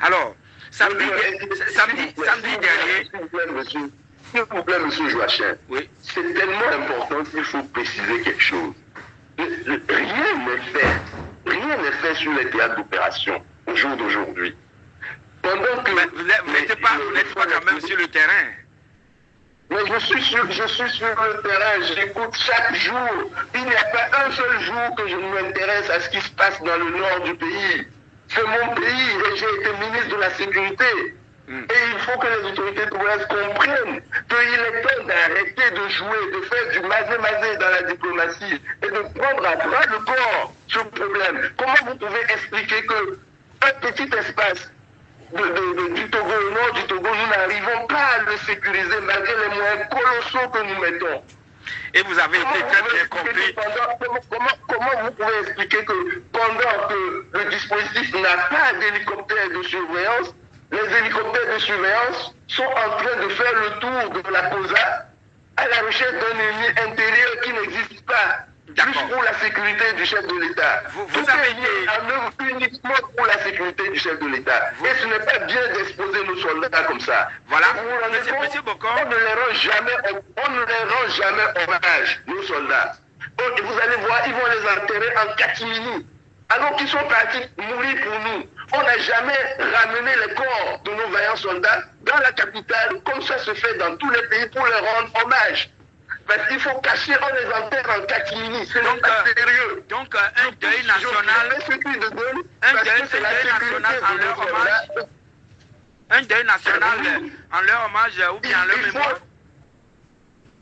Alors, samedi dernier... S'il vous plaît, monsieur Joachim, oui. C'est tellement important qu'il faut préciser quelque chose. Rien n'est fait sur les théâtres d'opération au jour d'aujourd'hui. Pendant que... Mais vous n'êtes pas quand même sur le terrain. Mais je suis sur le terrain, j'écoute chaque jour. Il n'y a pas un seul jour que je ne m'intéresse à ce qui se passe dans le nord du pays. C'est mon pays et j'ai été ministre de la Sécurité. Et il faut que les autorités congolaises comprennent qu'il est temps d'arrêter de jouer, de faire du mazé-mazé dans la diplomatie et de prendre à bras le corps ce problème. Comment vous pouvez expliquer qu'un petit espace du Togo, au nord du Togo, nous n'arrivons pas à le sécuriser malgré les moyens colossaux que nous mettons? Et vous avez été très bien compris. Comment vous pouvez expliquer que pendant que le dispositif n'a pas d'hélicoptère de surveillance, les hélicoptères de surveillance sont en train de faire le tour de la COSA à la recherche d'un ennemi intérieur qui n'existe pas, juste pour la sécurité du chef de l'État. Tout est mis en œuvre uniquement pour la sécurité du chef de l'État. Et ce n'est pas bien d'exposer nos soldats comme ça. Voilà, monsieur Bokor, on ne les rend jamais hommage, nos soldats. Et vous allez voir, ils vont les enterrer en catimini, alors qu'ils sont partis mourir pour nous. On n'a jamais ramené les corps de nos vaillants soldats dans la capitale, comme ça se fait dans tous les pays, pour leur rendre hommage. Parce qu'il faut cacher, on les enterre en catimini. C'est donc pas sérieux. Donc un deuil national, en leur hommage, un deuil national en leur hommage ou bien en leur mémoire.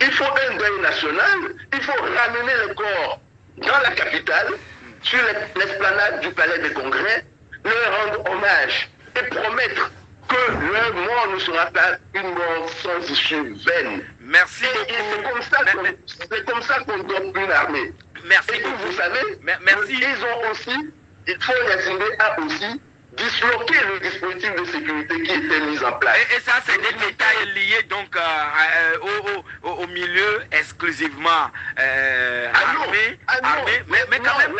Il faut un deuil national, il faut ramener le corps dans la capitale, sur l'esplanade du palais des congrès, leur rendre hommage et promettre que leur mort ne sera pas une mort sans issue vaine. Merci et c'est comme ça qu'on donne une armée. Merci et beaucoup. Vous savez, merci. Ils ont aussi, il faut Yacine a aussi disloqué le dispositif de sécurité qui était mis en place. Et ça, c'est des détails liés donc au milieu exclusivement armé. Mais quand même...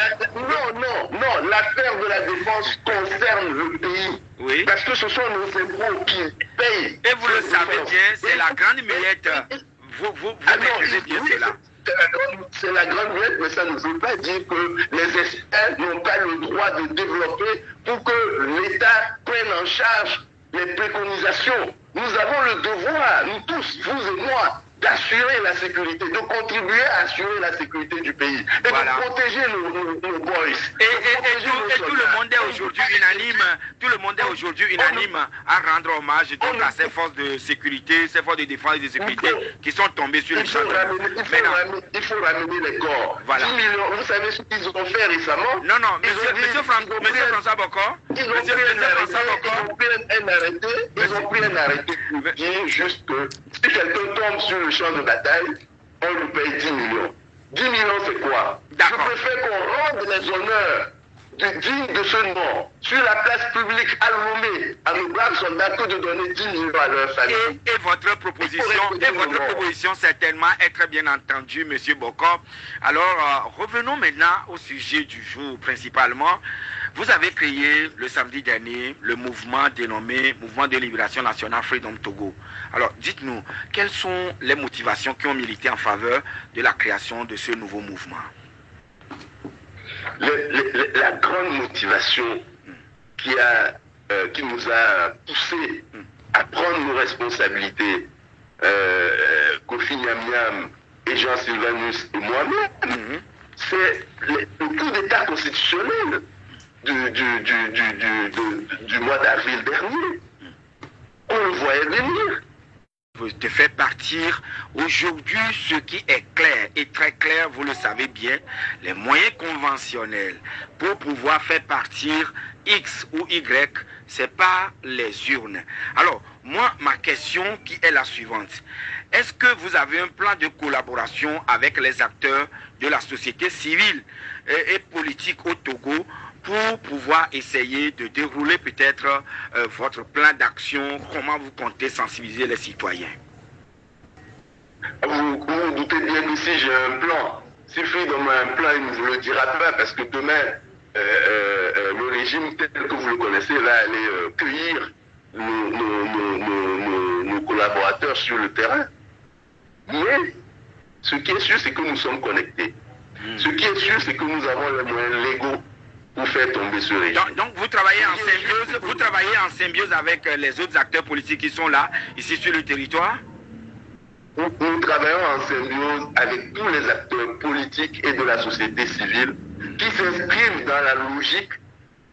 Non, l'affaire de la défense concerne le pays. Oui. Parce que ce sont nos impôts qui payent. Et vous le savez bien, c'est la grande millette. Vous maîtrisez bien cela. C'est la grande muette, mais ça ne veut pas dire que les experts n'ont pas le droit de développer pour que l'État prenne en charge les préconisations. Nous avons le devoir, nous tous, vous et moi, d'assurer la sécurité, de contribuer à assurer la sécurité du pays et de protéger nos boys. Et tout le monde est aujourd'hui unanime, à rendre hommage donc à ces forces de sécurité, ces forces de défense et de sécurité qui sont tombées sur les champs. Il faut ramener les corps. Voilà. 10 millions, vous savez ce qu'ils ont fait récemment? Non, monsieur François Bokor. Ils ont pris un arrêté pour dire juste que si quelqu'un tombe sur le champ de bataille, on lui paye 10 millions. 10 millions, c'est quoi? Je préfère qu'on rende les honneurs dignes de ce nom sur la place publique à Lomé à nos braves soldats que de donner 10 millions à leur famille. Et votre proposition certainement est très bien entendue, monsieur Bokor. Alors, revenons maintenant au sujet du jour principalement. Vous avez créé le samedi dernier le mouvement dénommé Mouvement de Libération Nationale Freedom Togo. Alors, dites-nous, quelles sont les motivations qui ont milité en faveur de la création de ce nouveau mouvement? La grande motivation qui nous a poussé à prendre nos responsabilités, Kofi Nyam et Jean Sylvanus et moi-même, c'est le coup d'État constitutionnel du mois d'avril dernier. On le voyait venir. De faire partir aujourd'hui ce qui est clair et très clair, vous le savez bien, les moyens conventionnels pour pouvoir faire partir X ou Y, c'est pas les urnes. Alors, moi, ma question qui est la suivante. Est-ce que vous avez un plan de collaboration avec les acteurs de la société civile et politique au Togo pour pouvoir essayer de dérouler peut-être votre plan d'action? Comment vous comptez sensibiliser les citoyens? Vous doutez bien que si j'ai un plan, si Freedom a un plan, il ne vous le dira pas, parce que demain, le régime tel que vous le connaissez va aller cueillir nos collaborateurs sur le terrain. Mais ce qui est sûr, c'est que nous sommes connectés. Ce qui est sûr, c'est que nous avons les moyens légaux pour faire tomber ce régime. Donc vous travaillez en symbiose avec les autres acteurs politiques qui sont là, ici sur le territoire? Nous travaillons en symbiose avec tous les acteurs politiques et de la société civile qui s'inscrivent dans la logique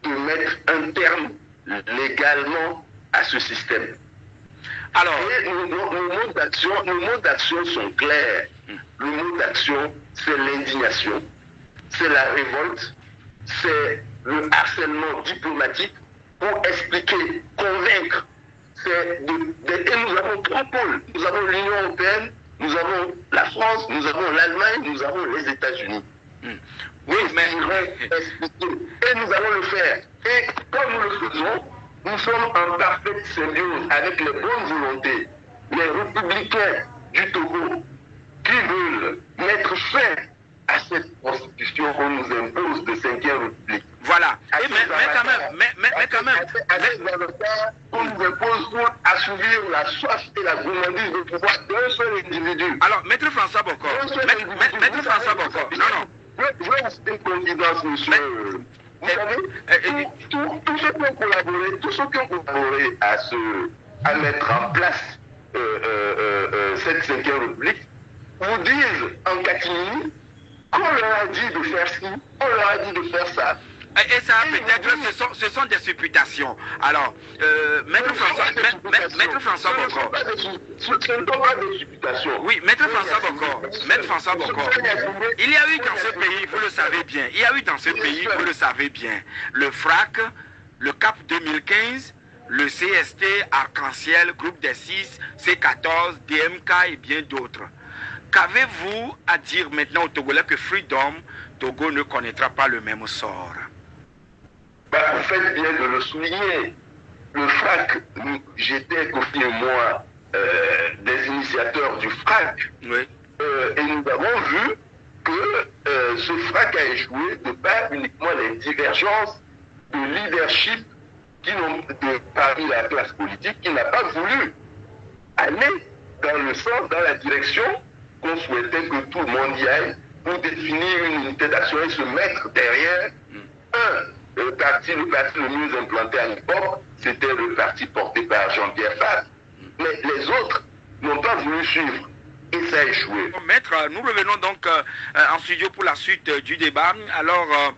de mettre un terme légalement à ce système. Alors, et nos modes d'action sont clairs. Le mode d'action, c'est l'indignation, c'est la révolte, c'est le harcèlement diplomatique pour expliquer, convaincre. Et nous avons trois pôles. Nous avons l'Union européenne, nous avons la France, nous avons l'Allemagne, nous avons les États-Unis. Oui, mais... Et nous allons le faire. Et comme nous le faisons, nous sommes en parfaite symbiose avec les bonnes volontés, les républicains du Togo, qui veulent mettre fin à cette constitution qu'on nous impose de 5e République. Voilà. Mais quand même, qu'on nous impose pour assouvir la soif et la gourmandise de pouvoir d'un seul individu. Alors, Maître François Bokor, Maître François Bokor, non. Je vais vous citer une confidence, monsieur. Vous savez, tous ceux qui ont collaboré à mettre en place cette 5e République vous disent en catimini qu'on leur a dit de faire ci, on leur a dit de faire ça. Et ça, peut-être, ce sont des supputations. Alors, Maître François Bokor. Ce ne sont pas des supputations. Oui, Maître François Bokor. Il y a eu dans ce pays, vous le savez bien, le FRAC, le CAP 2015, le CST, Arc-en-Ciel, Groupe des 6, C14, DMK et bien d'autres. Qu'avez-vous à dire maintenant aux Togolais que Freedom Togo ne connaîtra pas le même sort? Vous faites bien de le souligner. Le FRAC, j'étais, Kofi et moi, des initiateurs du FRAC. Oui. Et nous avons vu que ce FRAC a échoué de pas uniquement les divergences de leadership parmi la classe politique qui n'a pas voulu aller dans la direction qu'on souhaitait que tout le monde y aille pour définir une unité d'action et se mettre derrière le parti le mieux implanté à l'époque, c'était le parti porté par Jean-Pierre Fabre. Mais les autres n'ont pas voulu suivre. Et ça a échoué. Maître, nous revenons donc en studio pour la suite du débat. Alors,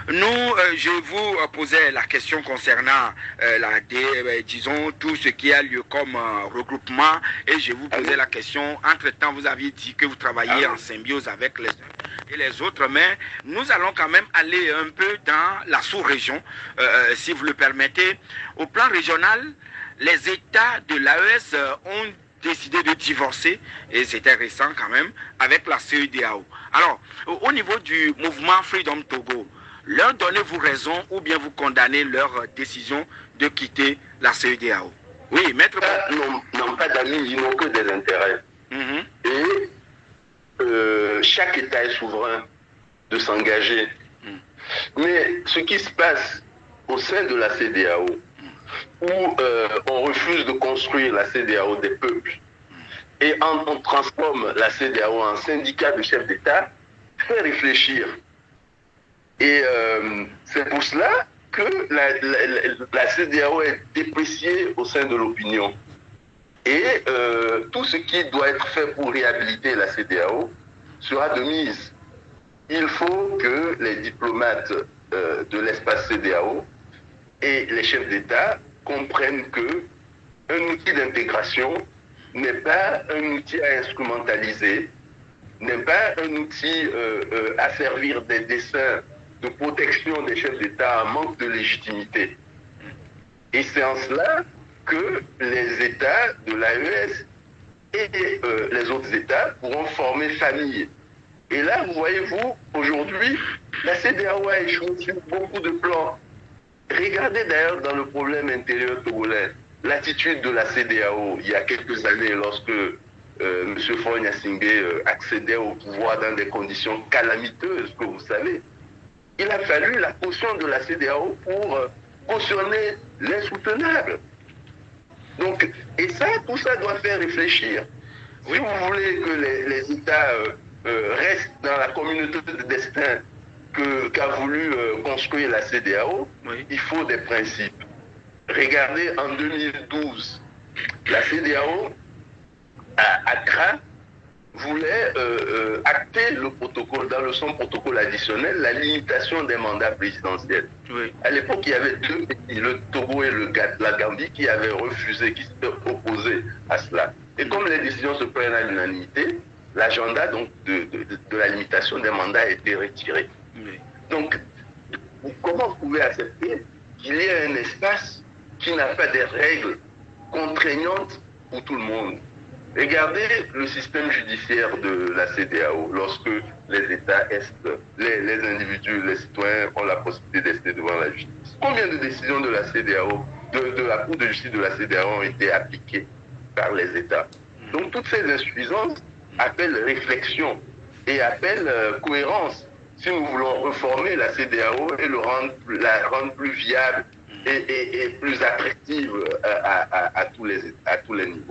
je vous posais la question concernant disons, tout ce qui a lieu comme regroupement. Et je vous posais la question, entre-temps, vous aviez dit que vous travaillez en symbiose avec les uns et les autres. Mais nous allons quand même aller un peu dans la sous-région, si vous le permettez. Au plan régional, les États de l'AES ont décidé de divorcer, et c'était récent quand même, avec la CEDEAO. Alors, au niveau du mouvement Freedom Togo, leur donnez-vous raison ou bien vous condamnez leur décision de quitter la CEDEAO? Oui, maître. N'ont pas d'amis, ils n'ont que des intérêts. Et chaque État est souverain de s'engager. Mais ce qui se passe au sein de la CEDEAO, où on refuse de construire la CEDEAO des peuples et on transforme la CEDEAO en syndicat de chefs d'État, fait réfléchir. Et c'est pour cela que la CEDEAO est dépréciée au sein de l'opinion. Et tout ce qui doit être fait pour réhabiliter la CEDEAO sera de mise. Il faut que les diplomates de l'espace CEDEAO et les chefs d'État comprennent qu'un outil d'intégration n'est pas un outil à instrumentaliser, n'est pas un outil à servir des desseins de protection des chefs d'État en manque de légitimité. Et c'est en cela que les États de l'AES et les autres États pourront former famille. Et là, vous voyez-vous, aujourd'hui, la CEDEAO a échoué sur beaucoup de plans. Regardez d'ailleurs dans le problème intérieur togolais, l'attitude de la CEDEAO il y a quelques années lorsque M. Faure Gnassingbé accédait au pouvoir dans des conditions calamiteuses, que vous savez. il a fallu la caution de la CEDEAO pour cautionner l'insoutenable. Donc, et ça, tout ça doit faire réfléchir. Si vous voulez que les États restent dans la communauté de destin qu'a voulu construire la CEDEAO, oui, il faut des principes. Regardez, en 2012, la CEDEAO, à Accra, voulait acter le protocole, dans son protocole additionnel, la limitation des mandats présidentiels. Oui. À l'époque, il y avait deux pays, le Togo et la Gambie, qui avaient refusé, qui s'étaient opposés à cela. Et comme les décisions se prennent à l'unanimité, l'agenda donc de la limitation des mandats a été retiré. Oui. Donc, comment vous pouvez accepter qu'il y ait un espace qui n'a pas des règles contraignantes pour tout le monde? Regardez le système judiciaire de la CEDEAO lorsque les États les individus, les citoyens ont la possibilité d'ester devant la justice. Combien de décisions de la CEDEAO, de la Cour de justice de la CEDEAO ont été appliquées par les États? Donc toutes ces insuffisances appellent réflexion et appellent cohérence si nous voulons reformer la CEDEAO et la rendre plus viable et plus attractive à tous les niveaux.